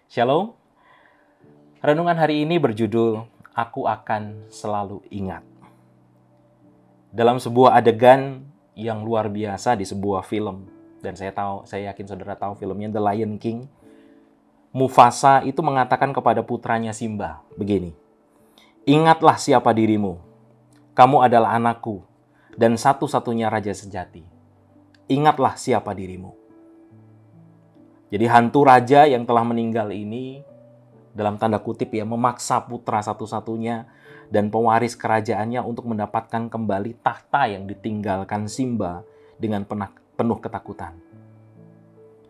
Shalom. Renungan hari ini berjudul Aku Akan Selalu Ingat. Dalam sebuah adegan yang luar biasa di sebuah film, dan saya yakin saudara tahu filmnya The Lion King, Mufasa itu mengatakan kepada putranya Simba begini, "Ingatlah siapa dirimu. Kamu adalah anakku dan satu-satunya raja sejati. Ingatlah siapa dirimu." Jadi hantu raja yang telah meninggal ini, dalam tanda kutip ya, memaksa putra satu-satunya dan pewaris kerajaannya untuk mendapatkan kembali tahta yang ditinggalkan Simba dengan penuh ketakutan.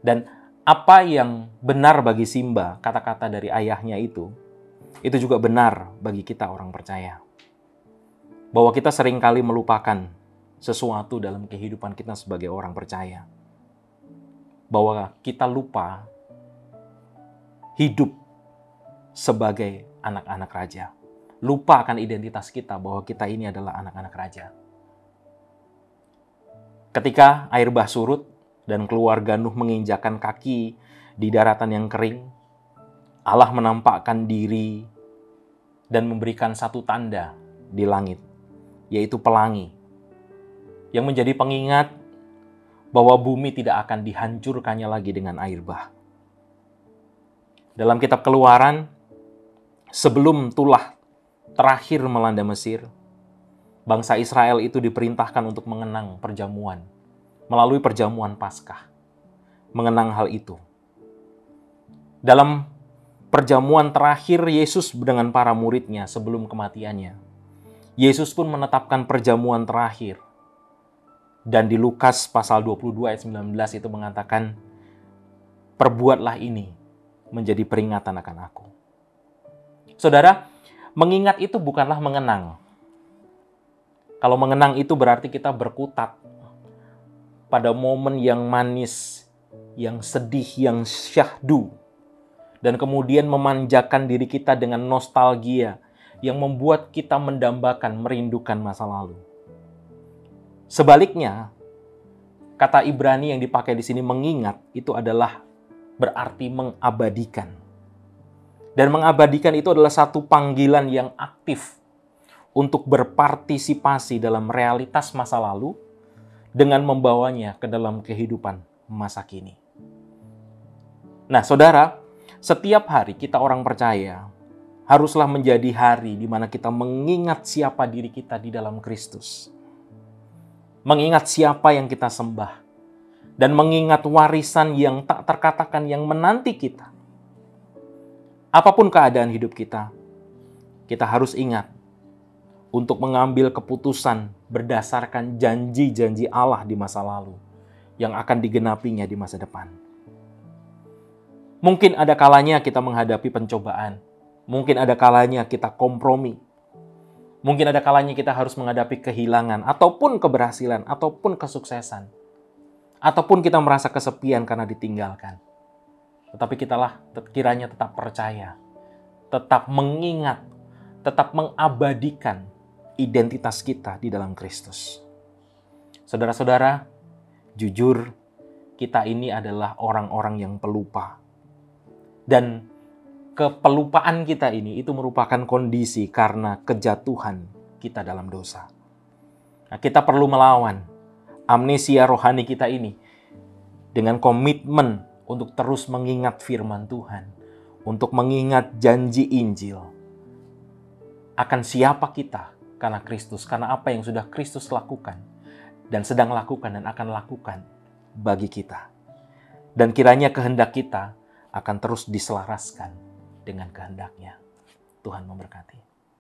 Dan apa yang benar bagi Simba, kata-kata dari ayahnya itu juga benar bagi kita orang percaya. Bahwa kita seringkali melupakan sesuatu dalam kehidupan kita sebagai orang percaya. Bahwa kita lupa hidup sebagai anak-anak raja. Lupa akan identitas kita bahwa kita ini adalah anak-anak raja. Ketika air bah surut dan keluarga Nuh menginjakan kaki di daratan yang kering, Allah menampakkan diri dan memberikan satu tanda di langit, yaitu pelangi, yang menjadi pengingat bahwa bumi tidak akan dihancurkannya lagi dengan air bah. Dalam kitab Keluaran, sebelum tulah terakhir melanda Mesir, bangsa Israel itu diperintahkan untuk mengenang perjamuan, melalui perjamuan Paskah, mengenang hal itu. Dalam perjamuan terakhir Yesus dengan para muridnya sebelum kematiannya, Yesus pun menetapkan perjamuan terakhir. Dan di Lukas pasal 22 ayat 19 itu mengatakan, "Perbuatlah ini menjadi peringatan akan aku." Saudara, mengingat itu bukanlah mengenang. Kalau mengenang itu berarti kita berkutat pada momen yang manis, yang sedih, yang syahdu. Dan kemudian memanjakan diri kita dengan nostalgia yang membuat kita mendambakan, merindukan masa lalu. Sebaliknya, kata Ibrani yang dipakai di sini mengingat itu adalah berarti mengabadikan. Dan mengabadikan itu adalah satu panggilan yang aktif untuk berpartisipasi dalam realitas masa lalu dengan membawanya ke dalam kehidupan masa kini. Nah, saudara, setiap hari kita orang percaya haruslah menjadi hari di mana kita mengingat siapa diri kita di dalam Kristus. Mengingat siapa yang kita sembah. Dan mengingat warisan yang tak terkatakan yang menanti kita. Apapun keadaan hidup kita harus ingat untuk mengambil keputusan berdasarkan janji-janji Allah di masa lalu yang akan digenapinya di masa depan. Mungkin ada kalanya kita menghadapi pencobaan. Mungkin ada kalanya kita kompromi. Mungkin ada kalanya kita harus menghadapi kehilangan, ataupun keberhasilan, ataupun kesuksesan. Ataupun kita merasa kesepian karena ditinggalkan. Tetapi kiranya tetap percaya, tetap mengingat, tetap mengabadikan identitas kita di dalam Kristus. Saudara-saudara, jujur, kita ini adalah orang-orang yang pelupa. Dan kepelupaan kita ini itu merupakan kondisi karena kejatuhan kita dalam dosa. Nah, kita perlu melawan amnesia rohani kita ini dengan komitmen untuk terus mengingat firman Tuhan, untuk mengingat janji Injil akan siapa kita karena Kristus, karena apa yang sudah Kristus lakukan dan sedang lakukan dan akan lakukan bagi kita. Dan kiranya kehendak kita akan terus diselaraskan dengan kehendaknya. Tuhan memberkati.